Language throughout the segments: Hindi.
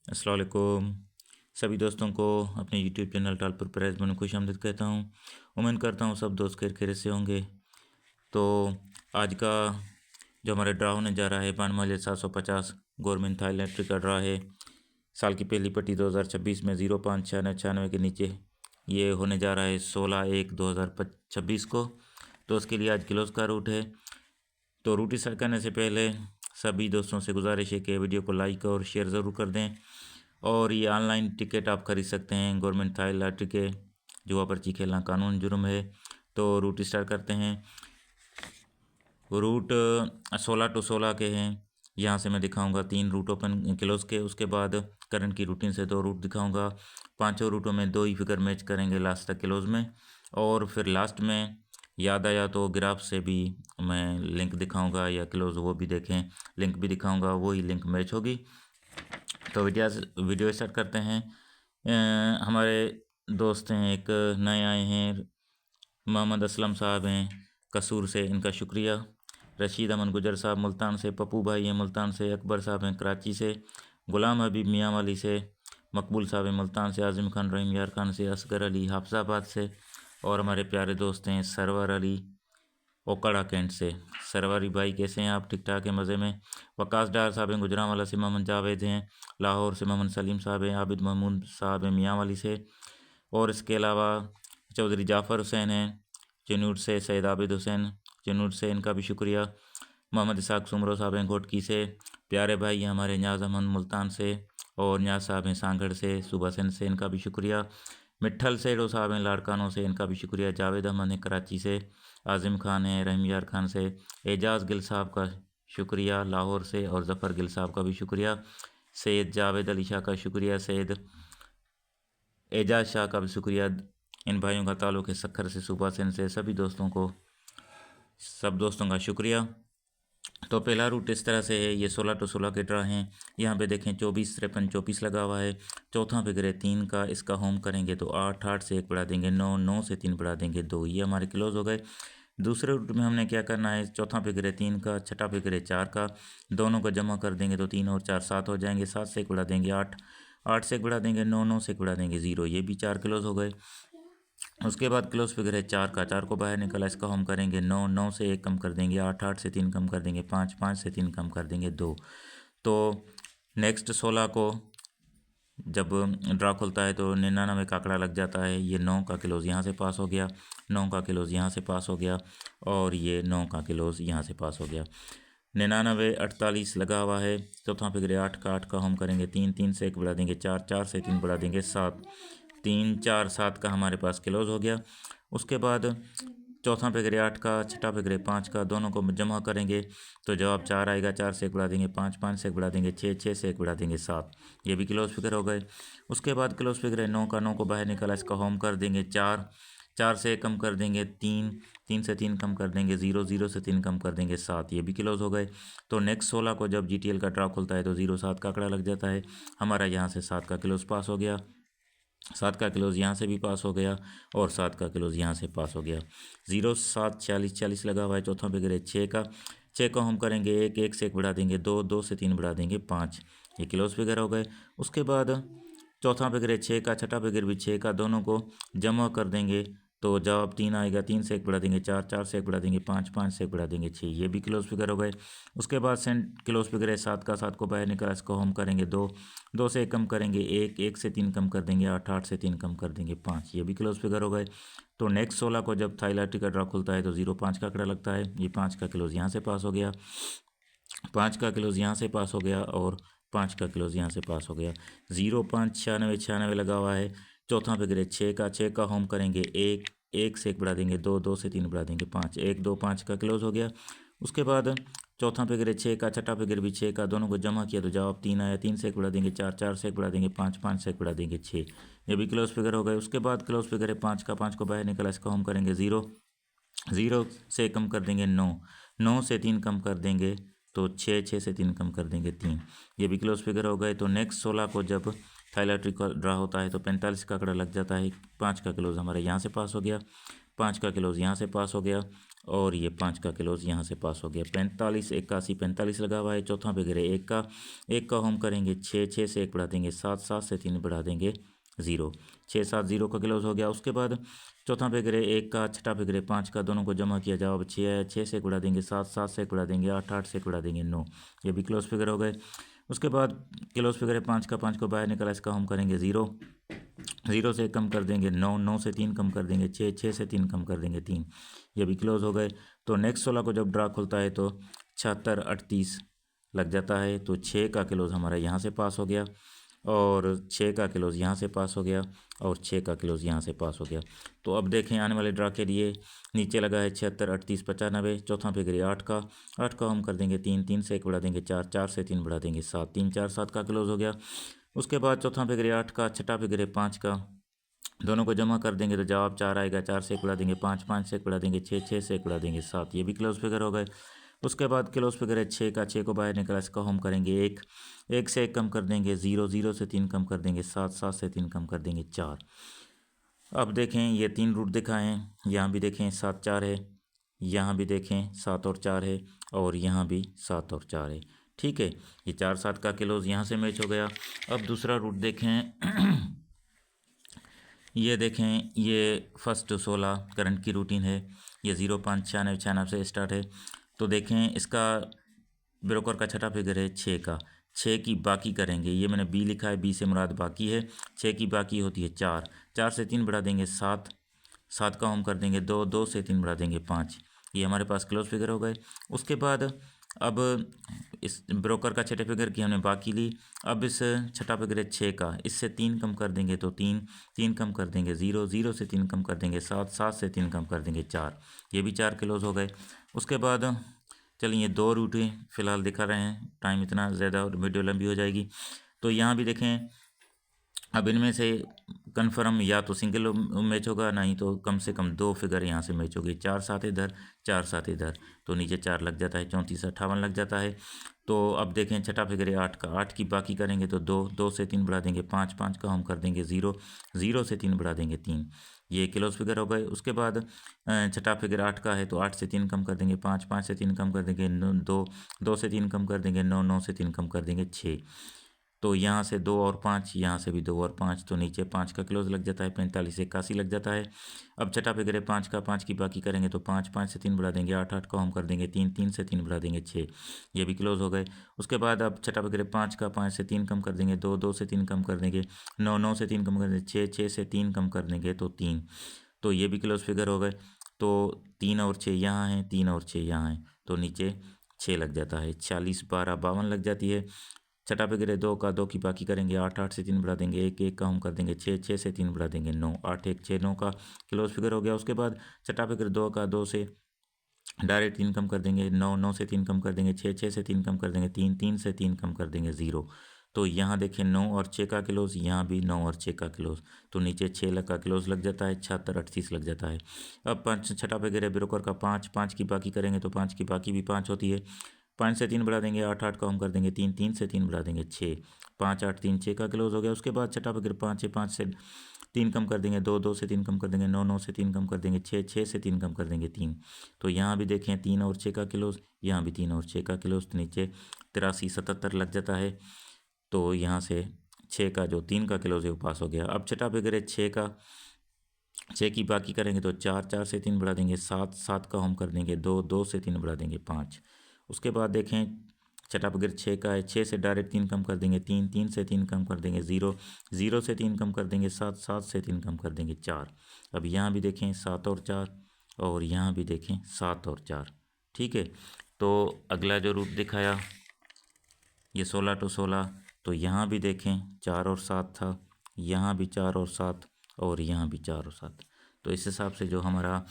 अस्सलाम वालेकुम। सभी दोस्तों को अपने यूट्यूब चैनल टालपुर प्राइज में खुश आमदीद कहता हूँ। उम्मीद करता हूँ सब दोस्त खैर से होंगे। तो आज का जो हमारा ड्रा होने जा रहा है बानमालिया 750 गवर्नमेंट था इलेक्ट्रिक का ड्रा है। साल की पहली पट्टी 2026 में 059696 के नीचे ये होने जा रहा है 16/1/2026 को। तो उसके लिए आज क्लोज का रूट है। तो रूट स्टार्ट करने से पहले सभी दोस्तों से गुजारिश है कि वीडियो को लाइक और शेयर ज़रूर कर दें। और ये ऑनलाइन टिकट आप खरीद सकते हैं गवर्नमेंट थाई लॉटरी के। जुआ पर्ची खेलना कानून जुर्म है। तो रूट स्टार्ट करते हैं। रूट 16 टू 16 के हैं। यहाँ से मैं दिखाऊंगा 3 रूट ओपन क्लोज के। उसके बाद करंट की रूटीन से 2 रूट दिखाऊंगा। 5 रूटों में 2 ही फिगर मैच करेंगे लास्ट तक क्लोज में। और फिर लास्ट में याद आया तो ग्राफ से भी मैं लिंक दिखाऊंगा या क्लोज वो भी देखें, लिंक भी दिखाऊंगा, वही लिंक मैच होगी। तो वीडियो स्टार्ट करते हैं। हमारे दोस्त हैं एक नए आए हैं, मोहम्मद असलम साहब हैं कसूर से, इनका शुक्रिया। रशीद अमन गुजर साहब मुल्तान से, पप्पू भाई हैं मुल्तान से, अकबर साहब हैं कराची से, गुलाम हबीब मियाँ वाली से, मकबूल साहब हैं मुल्तान से, आज़िम खान रहीम यार खान से, असगर अली हाफजाबाद से, और हमारे प्यारे दोस्त हैं सरवर अली ओकड़ा कैंट से। सरवरी भाई कैसे हैं आप? ठीक ठाक है, मज़े में। वकास डार साहब हैं गुजरांवाला से, मोहम्मद जावेद हैं लाहौर से, मोहम्मद सलीम साहब हैं, आबिद महमूद साहब हैं मियाँ वाली से, और इसके अलावा चौधरी जाफ़र हुसैन हैं चनूट से, सैयद आबिद हुसैन चनूट से, इनका भी शुक्रिया। मोहम्मद इसाक सुमरो साहब हैं घोटकी से, प्यारे भाई हैं हमारे न्याज़ अहमद मुल्तान से, और न्याज साहब हैं सांगड़ से, सुबह सेन से, इनका भी शुक्रिया। मिट्ठल सेठो साहब हैं लाड़कानों से, इनका भी शुक्रिया। जावेद अहमद हैं कराची से, आज़िम खान हैं रहीम यार खान से, एजाज़ गिल साहब का शुक्रिया लाहौर से, और ज़फ़र गिल साहब का भी शुक्रिया। सैयद जावेद अली शाह का शुक्रिया, सैयद एजाज शाह का भी शुक्रिया। इन भाइयों का ताल्लुक़ है सक्खर से, सुबह सेन से। सभी दोस्तों को, सब दोस्तों का शुक्रिया। तो पहला रूट इस तरह से है, ये 16 टू 16 के ड्रा हैं। यहाँ पे देखें 24 53 24 लगा हुआ है। चौथा फिगर है 3 का, इसका होम करेंगे तो 8 8 से 1 बढ़ा देंगे 9 9 से 3 बढ़ा देंगे 2, ये हमारे क्लोज हो गए। दूसरे रूट में हमने क्या करना है, चौथा फिगर है 3 का, छठा फिगर है 4 का, दोनों को जमा कर देंगे तो 3 और 4 7 हो जाएंगे। 7 से 1 बढ़ा देंगे 8, 8 से 1 बढ़ा देंगे 9, 9 से 1 बढ़ा देंगे 0, ये भी 4 क्लोज हो गए। उसके बाद क्लोज फिगर है 4 का, 4 को बाहर निकला, इसका हम करेंगे 9, 9 से 1 कम कर देंगे 8, 8 से 3 कम कर देंगे 5, 5 से 3 कम कर देंगे 2। तो नेक्स्ट 16 को जब ड्रा खुलता है तो 99 का आंकड़ा लग जाता है। ये 9 का क्लोज यहाँ से पास हो गया, 9 का क्लोज यहाँ से पास हो गया, और ये 9 का क्लोज यहाँ से पास हो गया। 99 48 लगा हुआ है। चौथा फिगर 8 का, 8 का हम करेंगे 3, 3 से 1 बढ़ा देंगे 4, 4 से 3 बढ़ा देंगे 7, 3 4 7 का हमारे पास क्लोज हो गया। उसके बाद चौथा फिगर 8 का, छठा फिगर 5 का, दोनों को जमा करेंगे तो जवाब 4 आएगा। 4 से 1 बढ़ा देंगे 5, 5 से 1 बढ़ा देंगे 6, 6 से 1 बढ़ा देंगे 7, ये भी क्लोज फिगर हो गए। उसके बाद क्लोज फिगर है 9 का, 9 को बाहर निकाला, इसका होम कर देंगे 4, 4 से 1 कम कर देंगे 3, 3 से 3 कम कर देंगे 0, 0 से 3 कम कर देंगे 7, ये भी क्लोज हो गए। तो नेक्स्ट 16 को जब GTL का ड्रा खुलता है तो 0 7 का आंकड़ा लग जाता है। हमारा यहाँ से 7 का क्लोज पास हो गया, 7 का क्लोज यहाँ से भी पास हो गया, और 7 का क्लोज यहाँ से पास हो गया। 0 7 40 40 लगा हुआ है। चौथा फिगर है 6 का, 6 को हम करेंगे 1, 1 से 1 बढ़ा देंगे 2, 2 से 3 बढ़ा देंगे 5, ये क्लोज फिगर हो गए। उसके बाद चौथा फिगर है 6 का, छठा फिगर भी 6 का, दोनों को जमा कर देंगे तो जवाब 3 आएगा। 3 से 1 बढ़ा देंगे 4, 4 से 1 बढ़ा देंगे 5, 5 से 1 बढ़ा देंगे 6, ये भी क्लोज फिगर हो गए। उसके बाद सेंट क्लोज फिगर है 7 का, 7 को बाहर निकाला, इसको हम करेंगे 2, 2 से 1 कम करेंगे 1, 1 से 3 कम कर देंगे 8, 8 से 3 कम कर देंगे 5, ये भी क्लोज फिगर हो गए। तो नेक्स्ट 16 को जब थाई लॉटरी का ड्रा खुलता है तो 0 5 का आंकड़ा लगता है। ये 5 का क्लोज यहाँ से पास हो गया, 5 का क्लोज यहाँ से पास हो गया, और 5 का क्लोज यहाँ से पास हो गया। 0 5 96 96 लगा हुआ है। चौथा फिगर है 6 का, 6 का होम करेंगे 1, 1 से 1 बढ़ा देंगे 2, 2 से 3 बढ़ा देंगे 5, 1 2 5 का क्लोज हो गया। उसके बाद चौथा फिगर है 6 का, छठा फिगर भी 6 का, दोनों को जमा किया तो जवाब 3 आया। 3 से 1 बढ़ा देंगे 4, 4 से 1 बढ़ा देंगे 5, 5 से 1 बढ़ा देंगे 6, ये भी क्लोज फिगर हो गए। उसके बाद क्लोज फिगर है 5 का, 5 को बाहर निकला, इसका हम करेंगे 0, 0 से कम कर देंगे 9, 9 से 3 कम कर देंगे तो 6, 6 से 3 कम कर देंगे 3, ये भी क्लोज फिगर हो गए। तो नेक्स्ट 16 को जब थाई लॉटरी का ड्रा होता है तो 45 का आंकड़ा लग जाता है। 5 का क्लोज हमारे यहाँ से पास हो गया, 5 का क्लोज यहाँ से पास हो गया, और ये 5 का क्लोज यहाँ से पास हो गया। 45 81 45 लगा हुआ है। चौथा फिगर है 1 का हम करेंगे 6 6 से 1 बढ़ा देंगे 7 7 से 3 बढ़ा देंगे 0 6 7 0 का क्लोज हो गया। उसके बाद चौथा फिगर है 1 का, छठा फिगर है 5 का, दोनों को जमा किया जवाब 6 है। 6 से 1 बढ़ा देंगे 7 7 से 1 बढ़ा देंगे 8 8 से 1 बढ़ा देंगे 9, ये भी क्लोज फिगर हो गए। उसके बाद क्लोज फिगर है 5 का, 5 को बाहर निकाला, इसका हम करेंगे 0 0 से कम कर देंगे 9 9 से 3 कम कर देंगे 6 6 से 3 कम कर देंगे 3, ये भी क्लोज हो गए। तो नेक्स्ट 16 को जब ड्रा खुलता है तो 76 38 लग जाता है। तो 6 का क्लोज हमारा यहाँ से पास हो गया और 6 का क्लोज यहाँ से पास हो गया और 6 का क्लोज यहाँ से पास हो गया। तो अब देखें आने वाले ड्रा के लिए नीचे लगा है 76 38 95। चौथा फिगर है 8 का हम कर देंगे 3 3 से 1 बढ़ा देंगे 4 4 से 3 बढ़ा देंगे 7 3 4 7 का क्लोज हो गया। उसके बाद चौथा फिगर है 8 का, छठा फिगर है 5 का, दोनों को जमा कर देंगे तो जवाब 4 आएगा। 4 से 1 बढ़ा देंगे 5 5 से 1 बढ़ा देंगे 6 6 से 1 बढ़ा देंगे 7, ये भी क्लोज फिगर हो गए। उसके बाद क्लोज फिगर है 6 का, 6 को बाहर निकाला, इसका हम करेंगे 1 1 से 1 कम कर देंगे 0 0 से 3 कम कर देंगे 7 7 से 3 कम कर देंगे 4। अब देखें ये 3 रूट दिखाए हैं, यहाँ भी देखें 7 4 है, यहाँ भी देखें 7 और 4 है और यहाँ भी 7 और 4 है। ठीक है, ये 4 7 का क्लोज यहाँ से मैच हो गया। अब दूसरा रूट देखें ये देखें, ये फर्स्ट 16 करंट की रूटीन है, ये 0 5 96 96 से स्टार्ट है। तो देखें इसका ब्रोकर का छठा फिगर है 6 का, 6 की बाकी करेंगे, ये मैंने बी लिखा है, बी से मुराद बाकी है। 6 की बाकी होती है 4 4 से 3 बढ़ा देंगे 7 7 का हम कर देंगे 2 2 से 3 बढ़ा देंगे 5, ये हमारे पास क्लोज फिगर हो गए। उसके बाद अब इस ब्रोकर का छठे फिगर की हमने बाकी ली। अब इस छठा फिगर है 6 का, इससे 3 कम कर देंगे तो 3 3 कम कर देंगे 0 0 से 3 कम कर देंगे 7 7 से 3 कम कर देंगे 4, ये भी 4 क्लोज हो गए। उसके बाद चलिए 2 रूट फिलहाल दिखा रहे हैं, टाइम इतना ज़्यादा और वीडियो लंबी हो जाएगी। तो यहाँ भी देखें, अब इनमें से कन्फर्म या तो सिंगल मैच होगा, नहीं तो कम से कम 2 फिगर यहाँ से मैच होगी। 4 7 इधर 4 7 इधर, तो नीचे 4 लग जाता है, 34 58 लग जाता है। तो अब देखें छठा फिगर है 8 का, 8 की बाकी करेंगे तो 2 2 से 3 बढ़ा देंगे 5 5 का हम कर देंगे 0 0 से 3 बढ़ा देंगे 3, ये क्लोज फिगर हो गए। उसके बाद छठा फिगर 8 का है तो 8 से 3 कम कर देंगे 5 5 से 3 कम कर देंगे 2 2 से 3 कम कर देंगे 9 9 से 3 कम कर देंगे 6। तो यहाँ से 2 और 5, यहाँ से भी 2 और 5, तो नीचे 5 का क्लोज लग जाता है, 45 81 लग जाता है। अब छठा फिगर है 5 का, 5 की बाकी करेंगे तो 5 5 से 3 बढ़ा देंगे 8 8 को हम कर देंगे 3 3 से 3 बढ़ा देंगे 6, ये भी क्लोज हो गए। उसके बाद अब छठा फिगर है 5 का, 5 से 3 कम कर देंगे 2 2 से 3 कम कर देंगे 9 9 से 3 कम कर देंगे 6 6 से 3 कम कर देंगे तो 3, तो ये भी क्लोज फिगर हो गए। तो 3 और 6 यहाँ हैं, 3 और 6 यहाँ हैं, तो नीचे 6 लग जाता है, 46 12 52 लग जाती है। छठा फिगर है 2 का, 2 की बाकी करेंगे 8 8 से 3 बढ़ा देंगे 1 1 का हम कर देंगे 6 6 से 3 बढ़ा देंगे 9 8 1 6 9 का क्लोज फिगर हो गया। उसके बाद छठा फिगर 2 का, 2 से डायरेक्ट 3 कम कर देंगे 9 9 से 3 कम कर देंगे 6 6 से 3 कम कर देंगे 3 3 से 3 कम कर देंगे 0। तो यहाँ देखें 9 और 6 का क्लोज, यहाँ भी 9 और 6 का क्लोज, तो नीचे 6 का क्लोज लग जाता है, 76 38 लग जाता है। अब 5 छठा फिगर है ब्रोकर का 5 5 की बाकी करेंगे तो 5 की बाकी भी 5 होती है, 5 से 3 बढ़ा देंगे 8 8 का हम कर देंगे 3 3 से 3 बढ़ा देंगे 6 5 8 3 6 का क्लोज हो गया। उसके बाद छठा फिगर 5 है, 5 से 3 कम कर देंगे 2 2 से 3 कम कर देंगे 9 9 से 3 कम कर देंगे 6 6 से 3 कम कर देंगे 3। तो यहाँ भी देखें 3 और 6 का क्लोज, यहाँ भी 3 और 6 का क्लोज, तो नीचे 83 77 लग जाता है। तो यहाँ से 6 का जो 3 का क्लोज है वो पास हो गया। अब छठा फिगर है 6 का, 6 की बाकी करेंगे तो 4 4 से 3 बढ़ा देंगे 7 7 का हम कर देंगे 2 2 से 3 बढ़ा देंगे 5। उसके बाद देखें छठा फिगर 6 का है, 6 से डायरेक्ट 3 कम कर देंगे 3 3 से 3 कम कर देंगे 0 0 से 3 कम कर देंगे 7 7 से 3 कम कर देंगे 4। अब यहाँ भी देखें 7 और 4 और यहाँ भी देखें 7 और 4। ठीक है, तो अगला जो रूट दिखाया ये 16 to 16, तो यहाँ भी देखें 4 और 7 था, यहाँ भी 4 और 7 और यहाँ भी 4 और 7। तो इस हिसाब से जो हमारा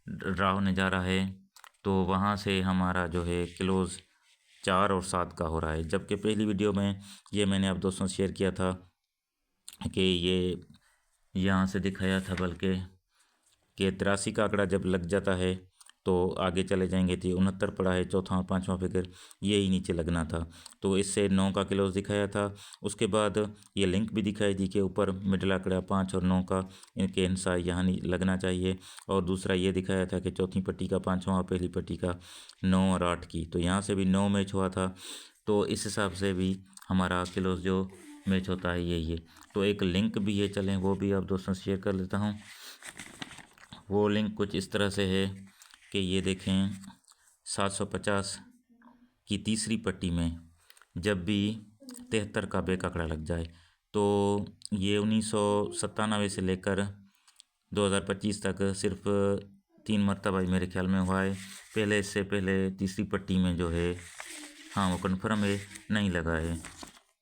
ड्रा होने जा रहा है तो वहाँ से हमारा जो है क्लोज 4 और 7 का हो रहा है। जबकि पहली वीडियो में ये मैंने आप दोस्तों शेयर किया था कि ये यहाँ से दिखाया था, बल्कि कि 83 का आंकड़ा जब लग जाता है तो आगे चले जाएंगे तो ये 69 पड़ा है, चौथा और पाँचवा फिगर यही नीचे लगना था। तो इससे 9 का क्लोज दिखाया था। उसके बाद ये लिंक भी दिखाई दी कि ऊपर मिडिल आंकड़ा 5 और 9 का इनके अनुसार यहाँ लगना चाहिए। और दूसरा ये दिखाया था कि चौथी पट्टी का 5वां और पहली पट्टी का 9 और 8 की, तो यहाँ से भी 9 मैच हुआ था। तो इस हिसाब से भी हमारा क्लोज जो मैच होता है यही है। तो एक लिंक भी है, चलें वो भी आप दोस्तों से शेयर कर लेता हूँ। वो लिंक कुछ इस तरह से है कि ये देखें 750 की तीसरी पट्टी में जब भी 73 का बैक आंकड़ा लग जाए, तो ये 1997 से लेकर 2025 तक सिर्फ 3 मरतबा ही मेरे ख्याल में हुआ है। पहले इससे पहले तीसरी पट्टी में जो है, हाँ वो कन्फर्म है, नहीं लगा है।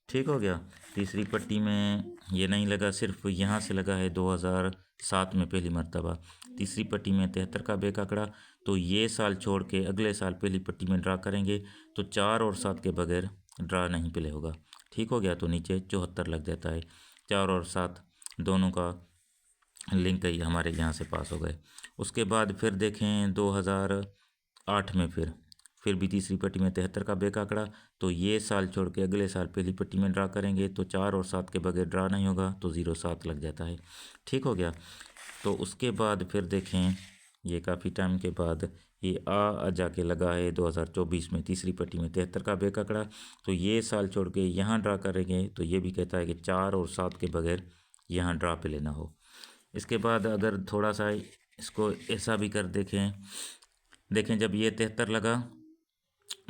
ठीक हो गया। तीसरी पट्टी में ये नहीं लगा, सिर्फ यहाँ से लगा है 2007 में पहली मर्तबा। तीसरी पट्टी में 73 का बैक आंकड़ा, तो ये साल छोड़ के अगले साल पहली पट्टी में ड्रा करेंगे तो 4 और 7 के बगैर ड्रा नहीं प्ले होगा। ठीक हो गया। तो नीचे 74 लग जाता है। 4 और 7 दोनों का लिंक ही हमारे यहाँ से पास हो गए। उसके बाद फिर देखें 2008 में फिर भी तीसरी पट्टी में 73 का बैक आंकड़ा, तो ये साल छोड़ के अगले साल पहली पट्टी में ड्रा करेंगे तो 4 और 7 के बगैर ड्रा नहीं होगा, तो 07 लग जाता है। ठीक हो गया। तो उसके बाद फिर देखें ये काफ़ी टाइम के बाद ये जाके लगा है 2024 में तीसरी पट्टी में 73 का बैक आंकड़ा, तो ये साल छोड़ के यहाँ ड्रा करेंगे तो ये भी कहता है कि 4 और 7 के बगैर यहाँ ड्रा पे लेना हो। इसके बाद अगर थोड़ा सा इसको ऐसा भी कर देखें जब ये 73 लगा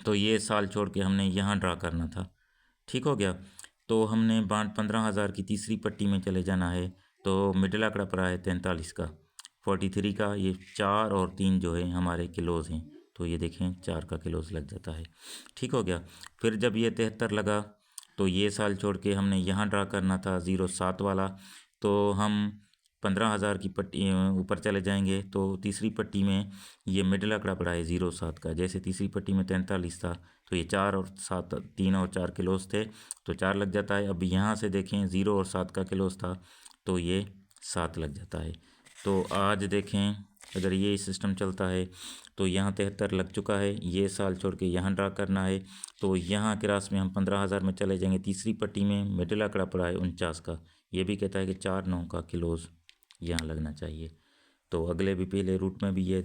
तो ये साल छोड़ के हमने यहाँ ड्रा करना था। ठीक हो गया। तो हमने 15,000 की तीसरी पट्टी में चले जाना है, तो मिडिल आंकड़ा पड़ा है 43 का, 43 का, ये 4 और 3 जो है हमारे किलोज़ हैं, तो ये देखें 4 का किलोज़ लग जाता है। ठीक हो गया। फिर जब ये 73 लगा तो ये साल छोड़ के हमने यहाँ ड्रा करना था 07 वाला, तो हम 15,000 की पट्टी ऊपर चले जाएंगे तो तीसरी पट्टी में ये मिडिल आंकड़ा पड़ा है 07 का। जैसे तीसरी पट्टी में 43 था तो ये 4 और 7, 3 और 4 किलोज़ थे, तो 4 लग जाता है। अब यहाँ से देखें 0 और 7 का किलोज़ था तो ये 7 लग जाता है। तो आज देखें अगर ये सिस्टम चलता है तो यहाँ 73 लग चुका है, ये साल छोड़ के यहाँ ड्रा करना है, तो यहाँ क्रास में हम 15,000 में चले जाएंगे। तीसरी पट्टी में मिडिल आंकड़ा पड़ा है 49 का, ये भी कहता है कि 4 9 का किलोज़ यहाँ लगना चाहिए। तो अगले भी पहले रूट में भी ये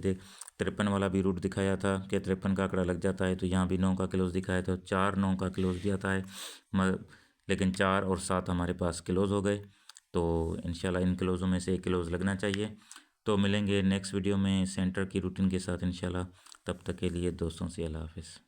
53 वाला भी रूट दिखाया था कि 53 का आंकड़ा लग जाता है, तो यहाँ भी 9 का क्लोज दिखाया था, 4 9 का क्लोज भी आता है, लेकिन 4 और 7 हमारे पास क्लोज हो गए। तो इंशाल्लाह इन क्लोज़ों में से एक क्लोज लगना चाहिए। तो मिलेंगे नेक्स्ट वीडियो में सेंटर की रूटीन के साथ इंशाल्लाह। तब तक के लिए दोस्तों से अल्लाह हाफ़िज़।